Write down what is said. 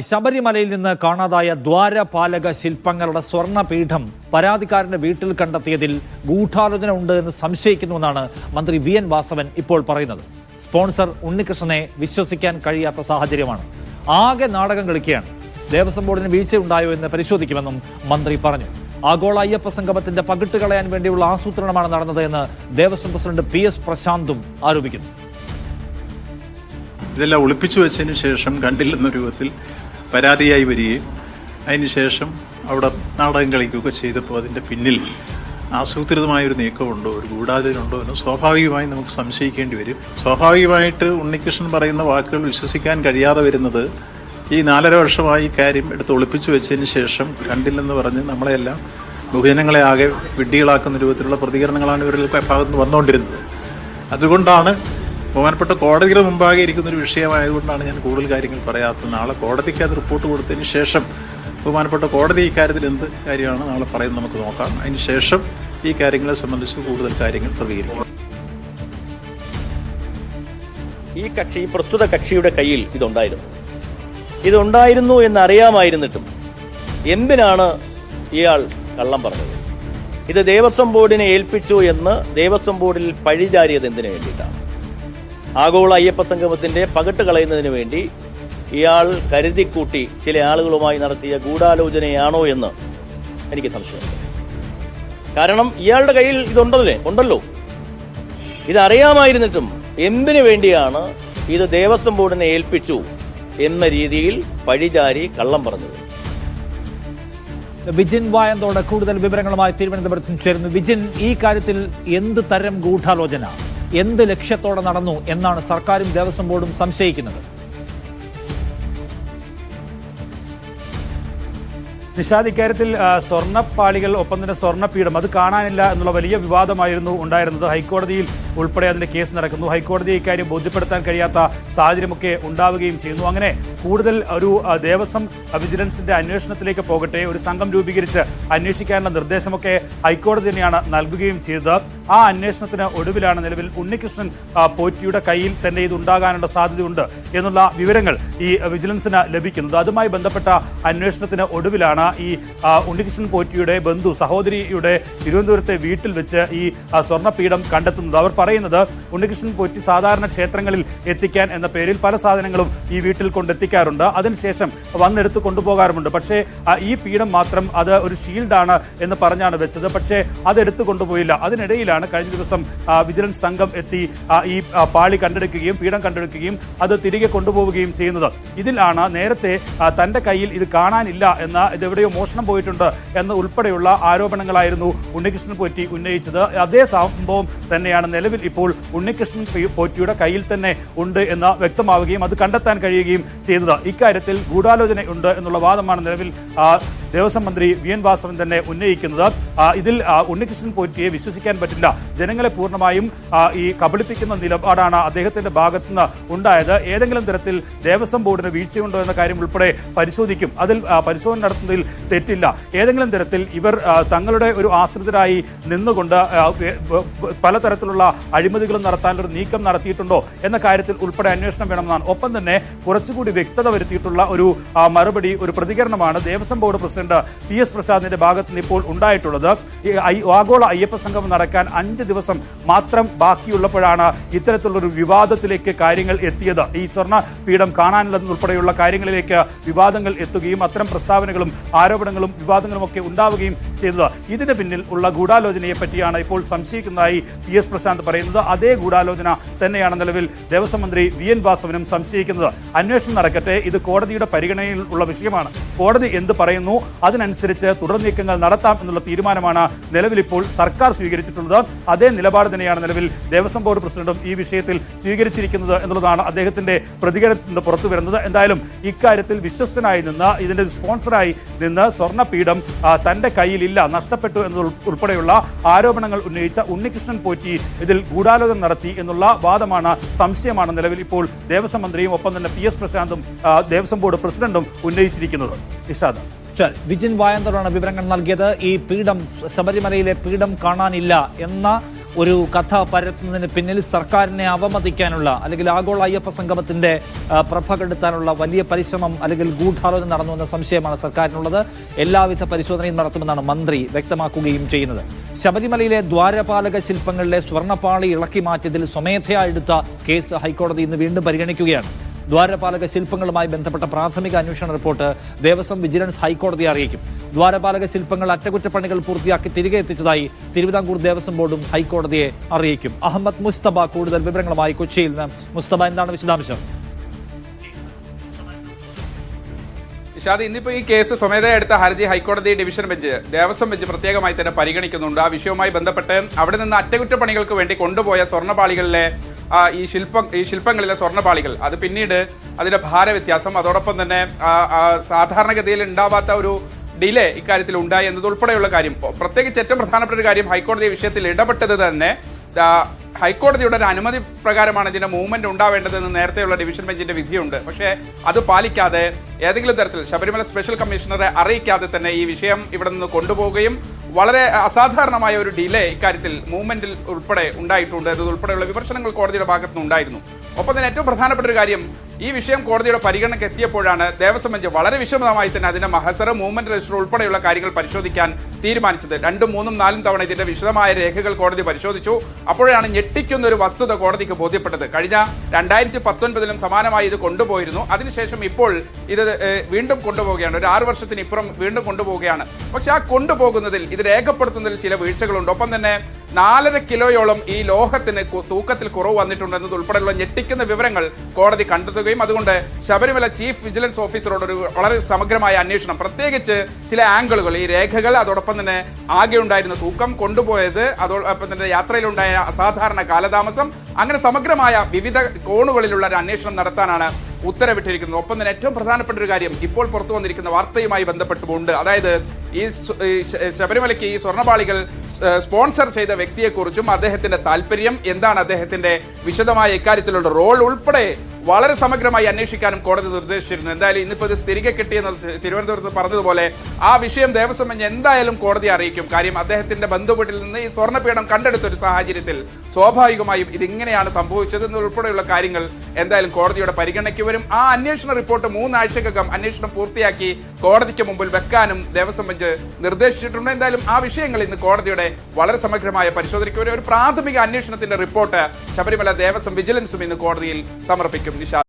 ശബരിമലയിൽ നിന്ന് കാണാതായ ദ്വാരപാലക ശില്പങ്ങളുടെ സ്വർണ്ണപീഠം പരാതിക്കാരന്റെ വീട്ടിൽ കണ്ടെത്തിയതിൽ ഗൂഢാലോചന ഉണ്ട് എന്ന് സംശയിക്കുന്നുവെന്നാണ് മന്ത്രി വി.എൻ. വാസവൻ ഇപ്പോൾ പറയുന്നത്. സ്പോൺസർ ഉണ്ണികൃഷ്ണനെ വിശ്വസിക്കാൻ കഴിയാത്ത സാഹചര്യമാണ്. ആകെ നാടകം കളിക്കുകയാണ്. ദേവസ്വം ബോർഡിന് വീഴ്ചയുണ്ടായോ എന്ന് പരിശോധിക്കുമെന്നും മന്ത്രി പറഞ്ഞു. ആഗോള അയ്യപ്പ സംഗമത്തിന്റെ പകിട്ട് കളയാൻ വേണ്ടിയുള്ള ആസൂത്രണമാണ് നടന്നത് എന്ന് ദേവസ്വം പ്രസിഡന്റ് PS പ്രശാന്തും ആരോപിക്കുന്നു. ഇതെല്ലാം ഒളിപ്പിച്ചു വെച്ചതിന് ശേഷം കണ്ടില്ലെന്ന രൂപത്തിൽ പരാതിയായി വരികയും അതിനുശേഷം അവിടെ നാടകം കളിക്കുകയൊക്കെ ചെയ്തപ്പോൾ അതിൻ്റെ പിന്നിൽ ആസൂത്രിതമായൊരു നീക്കമുണ്ടോ, ഒരു ഗൂഢാലോചനയുണ്ടോ എന്ന് സ്വാഭാവികമായി നമുക്ക് സംശയിക്കേണ്ടി വരും. സ്വാഭാവികമായിട്ട് ഉണ്ണികൃഷ്ണൻ പറയുന്ന വാക്കുകൾ വിശ്വസിക്കാൻ കഴിയാതെ വരുന്നത് ഈ 4.5 വർഷമായി കാര്യം എടുത്ത് ഒളിപ്പിച്ചു വെച്ചതിന് ശേഷം കണ്ടില്ലെന്ന് പറഞ്ഞ് നമ്മളെല്ലാം ബഹുജനങ്ങളെ ആകെ വിഡ്ഢികളാക്കുന്ന രൂപത്തിലുള്ള പ്രതികരണങ്ങളാണ് ഇവരുടെ ഭാഗത്ത് വന്നുകൊണ്ടിരുന്നത്. അതുകൊണ്ടാണ് ബഹുമാനപ്പെട്ട കോടതിയുടെ മുമ്പാകെ ഇരിക്കുന്നൊരു വിഷയമായതുകൊണ്ടാണ് ഞാൻ കൂടുതൽ കാര്യങ്ങൾ പറയാത്തത്. നാളെ കോടതിക്ക് അത് റിപ്പോർട്ട് കൊടുത്തതിന് ശേഷം ബഹുമാനപ്പെട്ട കോടതി ഈ കാര്യത്തിൽ എന്ത് കാര്യമാണ് നാളെ പറയുന്നത് നമുക്ക് നോക്കാം. അതിന് ശേഷം ഈ കാര്യങ്ങളെ സംബന്ധിച്ച് കൂടുതൽ കാര്യങ്ങൾ പ്രതികരിക്കും. ഈ പ്രസ്തുത കക്ഷിയുടെ കയ്യിൽ ഇതുണ്ടായിരുന്നു എന്നറിയാമായിരുന്നിട്ടും എന്തിനാണ് ഇയാൾ കള്ളം പറഞ്ഞത്? ഇത് ദേവസ്വം ബോർഡിനെ ഏൽപ്പിച്ചു എന്ന് ദേവസ്വം ബോർഡിൽ പഴിചാരിയത് എന്തിനു വേണ്ടിയിട്ടാണ്? ആഗോള അയ്യപ്പ സംഗമത്തിന്റെ പകിട്ട് കളയുന്നതിന് വേണ്ടി ഇയാൾ കരുതിക്കൂട്ടി ചില ആളുകളുമായി നടത്തിയ ഗൂഢാലോചനയാണോ എന്ന് എനിക്ക് സംശയമുണ്ട്. കാരണം ഇയാളുടെ കയ്യിൽ ഉണ്ടല്ലോ. ഇതറിയാമായിരുന്നിട്ടും എന്തിനു വേണ്ടിയാണ് ഇത് ദേവസ്വം ബോർഡിനെ ഏൽപ്പിച്ചു എന്ന രീതിയിൽ പഴിചാരി കള്ളം പറഞ്ഞത്? വിജിൻ വായന്തോട് കൂടുതൽ വിവരങ്ങളുമായി തിരുവനന്തപുരത്ത് ചേരുന്നു. വിജിൻ, ഈ കാര്യത്തിൽ എന്ത് തരം ഗൂഢാലോചന, എന്ത് ലക്ഷ്യത്തോടെ നടന്നു എന്നാണ് സർക്കാരും ദേവസ്വം ബോർഡും സംശയിക്കുന്നത്? നിഷാദ്, ഇക്കാര്യത്തിൽ സ്വർണ്ണപ്പാളികൾ ഒപ്പം തന്നെ സ്വർണ്ണപീഠം അത് കാണാനില്ല എന്നുള്ള വലിയ വിവാദമായിരുന്നു ഉണ്ടായിരുന്നത്. ഹൈക്കോടതിയിൽ ഉൾപ്പെടെ അതിന്റെ കേസ് നടക്കുന്നു. ഹൈക്കോടതിയെ ഇക്കാര്യം ബോധ്യപ്പെടുത്താൻ കഴിയാത്ത സാഹചര്യമൊക്കെ ഉണ്ടാവുകയും ചെയ്യുന്നു. അങ്ങനെ കൂടുതൽ ഒരു ദേവസ്വം വിജിലൻസിന്റെ അന്വേഷണത്തിലേക്ക് പോകട്ടെ, ഒരു സംഘം രൂപീകരിച്ച് അന്വേഷിക്കാനുള്ള നിർദ്ദേശമൊക്കെ ഹൈക്കോടതി തന്നെയാണ് നൽകുകയും ചെയ്തത്. ആ അന്വേഷണത്തിന് ഒടുവിലാണ് നിലവിൽ ഉണ്ണികൃഷ്ണൻ പോറ്റിയുടെ കയ്യിൽ തന്നെ ഇത് ഉണ്ടാകാനുള്ള സാധ്യതയുണ്ട് എന്നുള്ള വിവരങ്ങൾ ഈ വിജിലൻസിന് ലഭിക്കുന്നത്. അതുമായി ബന്ധപ്പെട്ട അന്വേഷണത്തിന് ഒടുവിലാണ് ഈ ഉണ്ണികൃഷ്ണൻ പോറ്റിയുടെ ബന്ധു സഹോദരിയുടെ തിരുവനന്തപുരത്തെ വീട്ടിൽ വെച്ച് ഈ സ്വർണ്ണപീഠം കണ്ടെത്തുന്നത്. അവർ പറയുന്നത് ഉണ്ണികൃഷ്ണൻ പോറ്റി സാധാരണ ക്ഷേത്രങ്ങളിൽ എത്തിക്കാൻ എന്ന പേരിൽ പല സാധനങ്ങളും ഈ വീട്ടിൽ കൊണ്ടെത്തിക്കാറുണ്ട്. അതിനുശേഷം വന്നെടുത്ത് കൊണ്ടുപോകാറുമുണ്ട്. പക്ഷേ ഈ പീഠം മാത്രം അത് ഒരു ഷീൽഡാണ് എന്ന് പറഞ്ഞാണ് വെച്ചത്. പക്ഷേ അതെടുത്ത് കൊണ്ടുപോയില്ല. അതിനിടയിലാണ് കഴിഞ്ഞ ദിവസം വിജിലൻസ് സംഘം എത്തി ഈ പാളി കണ്ടെടുക്കുകയും പീഠം കണ്ടെടുക്കുകയും അത് തിരികെ കൊണ്ടുപോവുകയും ചെയ്യുന്നത്. ഇതിലാണ് നേരത്തെ തന്റെ കയ്യിൽ ഇത് കാണാനില്ല എന്ന ഇതെവിടെയോ മോഷണം പോയിട്ടുണ്ട് എന്ന് ഉൾപ്പെടെയുള്ള ആരോപണങ്ങളായിരുന്നു ഉണ്ണികൃഷ്ണൻ പോറ്റി ഉന്നയിച്ചത്. അതേ സംഭവം തന്നെയാണ് നിലവിൽ ഇപ്പോൾ ഉണ്ണികൃഷ്ണൻ പോറ്റിയുടെ കയ്യിൽ തന്നെ ഉണ്ട് എന്ന് വ്യക്തമാവുകയും അത് കണ്ടെത്താൻ കഴിയുകയും ചെയ്യുന്നത്. ഇക്കാര്യത്തിൽ ഗൂഢാലോചന ഉണ്ട് എന്നുള്ള വാദമാണ് നിലവിൽ ദേവസ്വം മന്ത്രി വി.എൻ. വാസവൻ തന്നെ ഉന്നയിക്കുന്നത്. ഇതിൽ ഉണ്ണികൃഷ്ണൻ പോറ്റിയെ വിശ്വസിക്കാൻ പറ്റില്ല. ജനങ്ങളെ പൂർണ്ണമായും ഈ കബളിപ്പിക്കുന്ന നിലപാടാണ് അദ്ദേഹത്തിന്റെ ഭാഗത്തുനിന്ന് ഉണ്ടായത്. ഏതെങ്കിലും തരത്തിൽ ദേവസ്വം ബോർഡിന് വീഴ്ചയുണ്ടോ എന്ന കാര്യം ഉൾപ്പെടെ പരിശോധിക്കും. അതിൽ പരിശോധന നടത്തുന്നതിൽ തെറ്റില്ല. ഏതെങ്കിലും തരത്തിൽ ഇവർ തങ്ങളുടെ ഒരു ആശ്രിതരായി നിന്നുകൊണ്ട് പലതരത്തിലുള്ള അഴിമതികളും നടത്താനൊരു നീക്കം നടത്തിയിട്ടുണ്ടോ എന്ന കാര്യത്തിൽ ഉൾപ്പെടെ അന്വേഷണം വേണമെന്നാണ്. ഒപ്പം തന്നെ കുറച്ചുകൂടി വ്യക്തത വരുത്തിയിട്ടുള്ള ഒരു മറുപടി, ഒരു പ്രതികരണമാണ് ദേവസ്വം ബോർഡ് പ്രസിഡന്റ് PS പ്രശാന്തിന്റെ ഭാഗത്ത് നിന്ന് ഇപ്പോൾ ഉണ്ടായിട്ടുള്ളത്. ആഗോള അയ്യപ്പ സംഗമം നടക്കാൻ 5 ദിവസം മാത്രം ബാക്കിയുള്ളപ്പോഴാണ് ഇത്തരത്തിലുള്ളൊരു വിവാദത്തിലേക്ക് കാര്യങ്ങൾ എത്തിയത്. ഈ സ്വർണ്ണ പീഠം കാണാനുള്ളതുൾപ്പെടെയുള്ള കാര്യങ്ങളിലേക്ക് വിവാദങ്ങൾ എത്തുകയും അത്തരം പ്രസ്താവനകളും ആരോപണങ്ങളും വിവാദങ്ങളും ഒക്കെ ഉണ്ടാവുകയും ചെയ്തത്. ഇതിന് പിന്നിൽ ഉള്ള ഗൂഢാലോചനയെ പറ്റിയാണ് ഇപ്പോൾ സംശയിക്കുന്നതായി PS പ്രശാന്ത് പറയുന്നത്. അതേ ഗൂഢാലോചന തന്നെയാണ് നിലവിൽ ദേവസ്വം മന്ത്രി വി.എൻ. വാസവനും സംശയിക്കുന്നത്. അന്വേഷണം നടക്കട്ടെ, ഇത് കോടതിയുടെ പരിഗണനയിൽ ഉള്ള വിഷയമാണ്. കോടതി എന്ത് പറയുന്നു അതിനനുസരിച്ച് തുടർ നീക്കങ്ങൾ നടത്താം എന്നുള്ള തീരുമാനമാണ് നിലവിൽ ഇപ്പോൾ സർക്കാർ സ്വീകരിച്ചിട്ടുള്ളത്. അതേ നിലപാട് തന്നെയാണ് നിലവിൽ ദേവസ്വം ബോർഡ് പ്രസിഡന്റും ഈ വിഷയത്തിൽ സ്വീകരിച്ചിരിക്കുന്നത് എന്നുള്ളതാണ് അദ്ദേഹത്തിന്റെ പ്രതികരണത്തിൽ നിന്ന് പുറത്തു വരുന്നത്. എന്തായാലും ഇക്കാര്യത്തിൽ വിശ്വസ്തനായി നിന്ന് ഇതിന്റെ സ്പോൺസറായി നിന്ന് സ്വർണ്ണപീഠം തന്റെ കയ്യിലില്ല, നഷ്ടപ്പെട്ടു എന്നതുൾപ്പെടെയുള്ള ആരോപണങ്ങൾ ഉന്നയിച്ച ഉണ്ണികൃഷ്ണൻ പോറ്റി ഇതിൽ ഗൂഢാലോചന നടത്തി എന്നുള്ള വാദമാണ്, സംശയമാണ് നിലവിൽ ഇപ്പോൾ ദേവസ്വം മന്ത്രിയും ഒപ്പം തന്നെ PS പ്രശാന്തും ദേവസ്വം ബോർഡ് പ്രസിഡന്റും ഉന്നയിച്ചിരിക്കുന്നത്. നിഷാദ്, വിജിൻ വായന്തോടാണ് വിവരങ്ങൾ നൽകിയത്. ഈ പീഠം, ശബരിമലയിലെ പീഠം കാണാനില്ല എന്ന ഒരു കഥ പരത്തുന്നതിന് പിന്നിൽ സർക്കാരിനെ അവമതിക്കാനുള്ള അല്ലെങ്കിൽ ആഗോള അയ്യപ്പ സംഗമത്തിന്റെ പ്രഭ കെടുത്താനുള്ള വലിയ പരിശ്രമം അല്ലെങ്കിൽ ഗൂഢാലോചന നടന്നു എന്ന സംശയമാണ് സർക്കാരിനുള്ളത്. എല്ലാവിധ പരിശോധനയും നടത്തുമെന്നാണ് മന്ത്രി വ്യക്തമാക്കുകയും ചെയ്യുന്നത്. ശബരിമലയിലെ ദ്വാരപാലക ശില്പങ്ങളിലെ സ്വർണ്ണപ്പാളി ഇളക്കി മാറ്റിയതിൽ സ്വമേധയാ എടുത്ത കേസ് ഹൈക്കോടതി ഇന്ന് വീണ്ടും പരിഗണിക്കുകയാണ്. ദ്വാരപാലക ശില്പങ്ങളുമായി ബന്ധപ്പെട്ട പ്രാഥമിക അന്വേഷണ റിപ്പോർട്ട് ദേവസ്വം വിജിലൻസ് ഹൈക്കോടതിയെ അറിയിക്കും. ദ്വാരപാലക ശില്പങ്ങൾ അറ്റകുറ്റപ്പണികൾ പൂർത്തിയാക്കി തിരികെ എത്തിച്ചതായി തിരുവിതാംകൂർ ദേവസ്വം ബോർഡും ഹൈക്കോടതിയെ അറിയിക്കും. അഹമ്മദ് മുസ്തബ കൂടുതൽ വിവരങ്ങളുമായി കൊച്ചിയിൽ നിന്ന്. മുസ്തബ, എന്താണ് വിശദാംശം? ഇഷാദ്, ഇന്നിപ്പോൾ ഈ കേസ് സ്വമേധയാ എടുത്ത ഹർജി ഹൈക്കോടതി ഡിവിഷൻ ബെഞ്ച് ദേവസ്വം ബെഞ്ച് പ്രത്യേകമായി തന്നെ പരിഗണിക്കുന്നുണ്ട്. ആ വിഷയവുമായി ബന്ധപ്പെട്ട് അവിടെ നിന്ന് അറ്റകുറ്റപ്പണികൾക്ക് വേണ്ടി കൊണ്ടുപോയ സ്വർണ്ണപാളികളിലെ ഈ ശില്പങ്ങളിലെ സ്വർണ്ണപാളികൾ അത് പിന്നീട് അതിന്റെ ഭാരവ്യത്യാസം, അതോടൊപ്പം തന്നെ സാധാരണഗതിയിൽ ഉണ്ടാവാത്ത ഒരു ഡിലേ ഇക്കാര്യത്തിൽ ഉണ്ടായി എന്നതുൾപ്പെടെയുള്ള കാര്യം, പ്രത്യേകിച്ച് ഏറ്റവും പ്രധാനപ്പെട്ട ഒരു കാര്യം, ഹൈക്കോടതി വിഷയത്തിൽ ഇടപെട്ടത് തന്നെ ഹൈക്കോടതിയുടെ ഒരു അനുമതി പ്രകാരമാണ് ഇതിന്റെ മൂവ്മെന്റ് ഉണ്ടാവേണ്ടതെന്ന് നേരത്തെയുള്ള ഡിവിഷൻ ബെഞ്ചിന്റെ വിധിയുണ്ട്. പക്ഷേ അത് പാലിക്കാതെ ഏതെങ്കിലും തരത്തിൽ ശബരിമല സ്പെഷ്യൽ കമ്മീഷണറെ അറിയിക്കാതെ തന്നെ ഈ വിഷയം ഇവിടെ നിന്ന് കൊണ്ടുപോവുകയും വളരെ അസാധാരണമായ ഒരു ഡിലേ ഇക്കാര്യത്തിൽ മൂവ്മെന്റിൽ ഉൾപ്പെടെ ഉണ്ടായിട്ടുണ്ട് എന്നതുൾപ്പെടെയുള്ള വിമർശനങ്ങൾ കോടതിയുടെ ഭാഗത്തുനിന്ന് ഉണ്ടായിരുന്നു. ഒപ്പം തന്നെ ഏറ്റവും പ്രധാനപ്പെട്ട ഒരു കാര്യം, ഈ വിഷയം കോടതിയുടെ പരിഗണനയ്ക്ക് എത്തിയപ്പോഴാണ് ദേവസ്വം ബെഞ്ച് വളരെ വിശദമായി തന്നെ അതിന്റെ മഹസർ, മൂവ്മെന്റ് രജിസ്റ്റർ ഉൾപ്പെടെയുള്ള കാര്യങ്ങൾ പരിശോധിക്കാൻ തീരുമാനിച്ചത്. 2, 3, 4 തവണ ഇതിന്റെ വിശദമായ രേഖകൾ കോടതി പരിശോധിച്ചു. അപ്പോഴാണ് ഞെട്ടിക്കുന്ന ഒരു വസ്തുത കോടതിക്ക് ബോധ്യപ്പെട്ടത്. കഴിഞ്ഞ 2019 സമാനമായി ഇത് കൊണ്ടുപോയിരുന്നു. അതിനുശേഷം ഇപ്പോൾ ഇത് വീണ്ടും കൊണ്ടുപോവുകയാണ്. ഒരു 6 വർഷത്തിന് ഇപ്പുറം വീണ്ടും കൊണ്ടുപോവുകയാണ്. പക്ഷെ ആ കൊണ്ടുപോകുന്നതിൽ ഇത് രേഖപ്പെടുത്തുന്നതിൽ ചില വീഴ്ചകളുണ്ട്. ഒപ്പം തന്നെ 4.5 കിലോയോളം ഈ ലോഹത്തിന് തൂക്കത്തിൽ കുറവ് വന്നിട്ടുണ്ടെന്നത് ഉൾപ്പെടെയുള്ള ഞെട്ടിക്കുന്ന വിവരങ്ങൾ കോടതി കണ്ടെത്തുകയും അതുകൊണ്ട് ശബരിമല ചീഫ് വിജിലൻസ് ഓഫീസറോട് ഒരു വളരെ സമഗ്രമായ അന്വേഷണം, പ്രത്യേകിച്ച് ചില ആംഗിളുകൾ, ഈ രേഖകൾ, അതോടൊപ്പം തന്നെ ആകെ ഉണ്ടായിരുന്ന തൂക്കം, കൊണ്ടുപോയത്, അതോടൊപ്പം തന്നെ യാത്രയിലുണ്ടായ അസാധാരണ കാലതാമസം, അങ്ങനെ സമഗ്രമായ വിവിധ കോണുകളിലുള്ള ഒരു അന്വേഷണം നടത്താനാണ് ഉത്തരവിട്ടിരിക്കുന്നത്. ഒപ്പം തന്നെ ഏറ്റവും പ്രധാനപ്പെട്ട ഒരു കാര്യം ഇപ്പോൾ പുറത്തു വന്നിരിക്കുന്ന വാർത്തയുമായി ബന്ധപ്പെട്ടുകൊണ്ട്, അതായത് ഈ ശബരിമലയ്ക്ക് ഈ സ്വർണ്ണപാളികൾ സ്പോൺസർ ചെയ്ത വ്യക്തിയെക്കുറിച്ചും അദ്ദേഹത്തിന്റെ താല്പര്യം എന്താണ്, അദ്ദേഹത്തിന്റെ വിശദമായ ഇക്കാര്യത്തിലുള്ള റോൾ ഉൾപ്പെടെ വളരെ സമഗ്രമായി അന്വേഷിക്കാനും കോടതി നിർദ്ദേശിച്ചിരുന്നു. എന്തായാലും ഇന്നിപ്പോൾ ഇത് തിരികെ കിട്ടിയെന്ന് തിരുവനന്തപുരത്ത് പറഞ്ഞതുപോലെ ആ വിഷയം ദേവസ്വം ബെഞ്ച് എന്തായാലും കോടതിയെ അറിയിക്കും. കാര്യം അദ്ദേഹത്തിന്റെ ബന്ധുവീട്ടിൽ നിന്ന് ഈ സ്വർണ്ണപീഠം കണ്ടെടുത്ത ഒരു സാഹചര്യത്തിൽ സ്വാഭാവികമായും ഇതിങ്ങനെയാണ് സംഭവിച്ചത് എന്നുൾപ്പെടെയുള്ള കാര്യങ്ങൾ എന്തായാലും കോടതിയുടെ പരിഗണനയ്ക്ക് വരും. ആ അന്വേഷണ റിപ്പോർട്ട് 3 ആഴ്ചക്കകം അന്വേഷണം പൂർത്തിയാക്കി കോടതിക്ക് മുമ്പിൽ വെക്കാനും ദേവസ്വം ബെഞ്ച് നിർദ്ദേശിച്ചിട്ടുണ്ട്. എന്തായാലും ആ വിഷയങ്ങൾ ഇന്ന് കോടതിയുടെ വളരെ സമഗ്രമായ പരിശോധനയ്ക്ക് വരെ ഒരു പ്രാഥമിക അന്വേഷണത്തിന്റെ റിപ്പോർട്ട് ശബരിമല ദേവസ്വം വിജിലൻസും ഇന്ന് കോടതിയിൽ സമർപ്പിക്കും. നിഷാ.